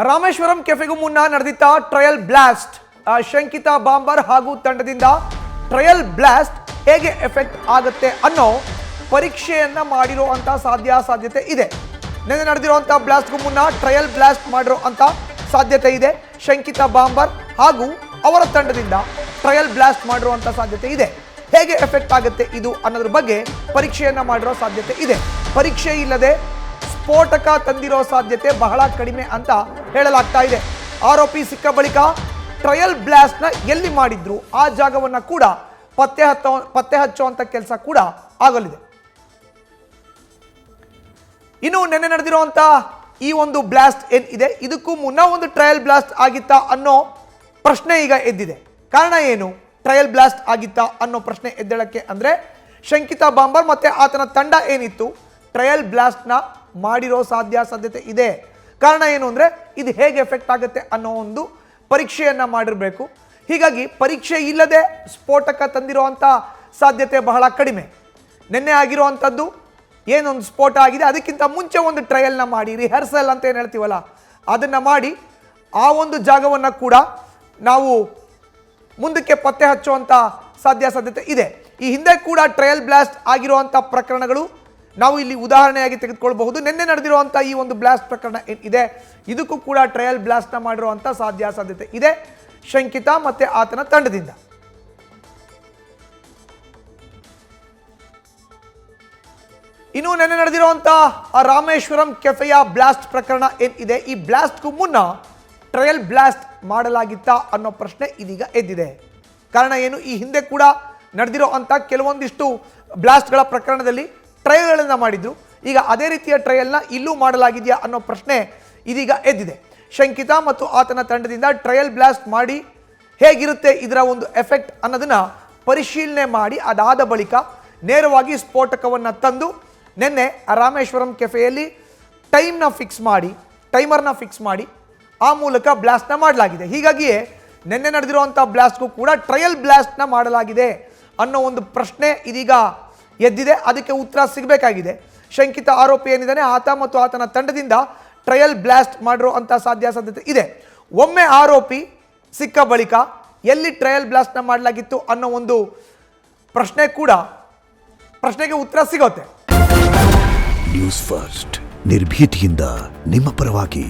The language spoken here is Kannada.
ರಾಮೇಶ್ವರಂ ಕೆಫೆಗೂ ಮುನ್ನ ನಡೆದಿದ್ದ ಟ್ರಯಲ್ ಬ್ಲಾಸ್ಟ್ ಶಂಕಿತ ಬಾಂಬರ್ ಹಾಗೂ ತಂಡದಿಂದ ಟ್ರಯಲ್ ಬ್ಲಾಸ್ಟ್ ಹೇಗೆ ಎಫೆಕ್ಟ್ ಆಗುತ್ತೆ ಅನ್ನೋ ಪರೀಕ್ಷೆಯನ್ನ ಮಾಡಿರುವಂತ ಸಾಧ್ಯತೆ ಇದೆ. ನಿನ್ನೆ ನಡೆದಿರುವಂತ ಬ್ಲಾಸ್ಟ್ಗೂ ಮುನ್ನ ಟ್ರಯಲ್ ಬ್ಲಾಸ್ಟ್ ಮಾಡಿರುವಂತ ಸಾಧ್ಯತೆ ಇದೆ. ಶಂಕಿತ ಬಾಂಬರ್ ಹಾಗೂ ಅವರ ತಂಡದಿಂದ ಟ್ರಯಲ್ ಬ್ಲಾಸ್ಟ್ ಮಾಡಿರುವಂತ ಸಾಧ್ಯತೆ ಇದೆ. ಹೇಗೆ ಎಫೆಕ್ಟ್ ಆಗುತ್ತೆ ಇದು ಅನ್ನೋದ್ರ ಬಗ್ಗೆ ಪರೀಕ್ಷೆಯನ್ನ ಮಾಡಿರೋ ಸಾಧ್ಯತೆ ಇದೆ. ಪರೀಕ್ಷೆ ಇಲ್ಲದೆ ಸ್ಫೋಟಕ ತಂದಿರೋ ಸಾಧ್ಯತೆ ಬಹಳ ಕಡಿಮೆ ಅಂತ ಹೇಳಲಾಗ್ತಾ ಇದೆ. ಆರೋಪಿ ಸಿಕ್ಕ ಬಳಿಕ ಟ್ರಯಲ್ ಬ್ಲಾಸ್ಟ್ ನ ಎಲ್ಲಿ ಮಾಡಿದ್ರು ಆ ಜಾಗವನ್ನ ಕೂಡ ಪತ್ತೆ ಹಚ್ಚುವಂತ ಕೆಲಸ ಕೂಡ ಆಗಲಿದೆ. ಇನ್ನು ನಿನ್ನೆ ನಡೆದಿರುವಂತ ಈ ಒಂದು ಬ್ಲಾಸ್ಟ್ ಏನಿದೆ ಇದಕ್ಕೂ ಮುನ್ನ ಒಂದು ಟ್ರಯಲ್ ಬ್ಲಾಸ್ಟ್ ಆಗಿತ್ತಾ ಅನ್ನೋ ಪ್ರಶ್ನೆ ಈಗ ಎದ್ದಿದೆ. ಕಾರಣ ಏನು ಟ್ರಯಲ್ ಬ್ಲಾಸ್ಟ್ ಆಗಿತ್ತಾ ಅನ್ನೋ ಪ್ರಶ್ನೆ ಎದ್ದೇಳಕ್ಕೆ ಅಂದ್ರೆ ಶಂಕಿತ ಬಾಂಬರ್ ಮತ್ತೆ ಆತನ ತಂಡ ಏನಿತ್ತು ಟ್ರಯಲ್ ಬ್ಲಾಸ್ಟ್ ನ ಮಾಡಿರೋ ಸಾಧ್ಯತೆ ಇದೆ. ಕಾರಣ ಏನು ಅಂದ್ರೆ ಇದು ಹೇಗೆ ಎಫೆಕ್ಟ್ ಆಗುತ್ತೆ ಅನ್ನೋ ಒಂದು ಪರೀಕ್ಷೆಯನ್ನ ಮಾಡಿರಬೇಕು. ಹೀಗಾಗಿ ಪರೀಕ್ಷೆ ಇಲ್ಲದೆ ಸ್ಫೋಟಕ ತಂದಿರುವಂತ ಸಾಧ್ಯತೆ ಬಹಳ ಕಡಿಮೆ. ನಿನ್ನೆ ಆಗಿರುವಂಥದ್ದು ಏನೊಂದು ಸ್ಫೋಟ ಆಗಿದೆ ಅದಕ್ಕಿಂತ ಮುಂಚೆ ಒಂದು ಟ್ರಯಲ್ನ ಮಾಡಿ ರಿಹರ್ಸಲ್ ಅಂತ ಏನು ಹೇಳ್ತೀವಲ್ಲ ಅದನ್ನು ಮಾಡಿ ಆ ಒಂದು ಜಾಗವನ್ನು ಕೂಡ ನಾವು ಮುಂದಕ್ಕೆ ಪತ್ತೆ ಹಚ್ಚುವಂಥ ಸಾಧ್ಯತೆ ಇದೆ. ಈ ಹಿಂದೆ ಕೂಡ ಟ್ರಯಲ್ ಬ್ಲಾಸ್ಟ್ ಆಗಿರುವಂಥ ಪ್ರಕರಣಗಳು ನಾವು ಇಲ್ಲಿ ಉದಾಹರಣೆಯಾಗಿ ತೆಗೆದುಕೊಳ್ಬಹುದು. ನಿನ್ನೆ ನಡೆದಿರುವಂಥ ಈ ಒಂದು ಬ್ಲಾಸ್ಟ್ ಪ್ರಕರಣ ಇದೆ ಇದಕ್ಕೂ ಕೂಡ ಟ್ರಯಲ್ ಬ್ಲಾಸ್ಟ್ನ ಮಾಡಿರುವಂಥ ಸಾಧ್ಯತೆ ಇದೆ ಶಂಕಿತ ಮತ್ತೆ ಆತನ ತಂಡದಿಂದ. ಇನ್ನು ನಿನ್ನೆ ನಡೆದಿರುವಂಥ ರಾಮೇಶ್ವರಂ ಕೆಫೆಯ ಬ್ಲಾಸ್ಟ್ ಪ್ರಕರಣ ಏನಿದೆ ಈ ಬ್ಲಾಸ್ಟ್ಗೂ ಮುನ್ನ ಟ್ರಯಲ್ ಬ್ಲಾಸ್ಟ್ ಮಾಡಲಾಗಿತ್ತಾ ಅನ್ನೋ ಪ್ರಶ್ನೆ ಇದೀಗ ಎದ್ದಿದೆ. ಕಾರಣ ಏನು ಈ ಹಿಂದೆ ಕೂಡ ನಡೆದಿರೋ ಅಂಥ ಕೆಲವೊಂದಿಷ್ಟು ಬ್ಲಾಸ್ಟ್ಗಳ ಪ್ರಕರಣದಲ್ಲಿ ಟ್ರಯಲ್ಗಳನ್ನು ಮಾಡಿದ್ರು. ಈಗ ಅದೇ ರೀತಿಯ ಟ್ರಯಲ್ನ ಇಲ್ಲೂ ಮಾಡಲಾಗಿದೆಯಾ ಅನ್ನೋ ಪ್ರಶ್ನೆ ಇದೀಗ ಎದ್ದಿದೆ. ಶಂಕಿತ ಮತ್ತು ಆತನ ತಂಡದಿಂದ ಟ್ರಯಲ್ ಬ್ಲಾಸ್ಟ್ ಮಾಡಿ ಹೇಗಿರುತ್ತೆ ಇದರ ಒಂದು ಎಫೆಕ್ಟ್ ಅನ್ನೋದನ್ನ ಪರಿಶೀಲನೆ ಮಾಡಿ ಅದಾದ ಬಳಿಕ ನೇರವಾಗಿ ಸ್ಫೋಟಕವನ್ನು ತಂದು ನಿನ್ನೆ ರಾಮೇಶ್ವರಂ ಕೆಫೆಯಲ್ಲಿ ಟೈಮರ್ನ ಫಿಕ್ಸ್ ಮಾಡಿ ಆ ಮೂಲಕ ಬ್ಲಾಸ್ಟ್ನ ಮಾಡಲಾಗಿದೆ. ಹೀಗಾಗಿಯೇ ನಿನ್ನೆ ನಡೆದಿರುವಂಥ ಬ್ಲಾಸ್ಟ್ಗೂ ಕೂಡ ಟ್ರಯಲ್ ಬ್ಲಾಸ್ಟ್ನ ಮಾಡಲಾಗಿದೆ ಅನ್ನೋ ಒಂದು ಪ್ರಶ್ನೆ ಇದೀಗ ಎದ್ದಿದೆ. ಅದಕ್ಕೆ ಉತ್ತರ ಸಿಗಬೇಕಾಗಿದೆ. ಶಂಕಿತ ಆರೋಪಿ ಏನಿದ್ದಾನೆ ಆತ ಮತ್ತು ಆತನ ತಂಡದಿಂದ ಟ್ರಯಲ್ ಬ್ಲಾಸ್ಟ್ ಮಾಡಿರುವಂಥ ಸಾಧ್ಯತೆ ಇದೆ. ಒಮ್ಮೆ ಆರೋಪಿ ಸಿಕ್ಕ ಬಳಿಕ ಎಲ್ಲಿ ಟ್ರಯಲ್ ಬ್ಲಾಸ್ಟ್ನ ಮಾಡಲಾಗಿತ್ತು ಅನ್ನೋ ಒಂದು ಪ್ರಶ್ನೆಗೆ ಉತ್ತರ ಸಿಗುತ್ತೆ. ನ್ಯೂಸ್ ಫಸ್ಟ್ ನಿರ್ಭೀತಿಯಿಂದ ನಿಮ್ಮ ಪರವಾಗಿ.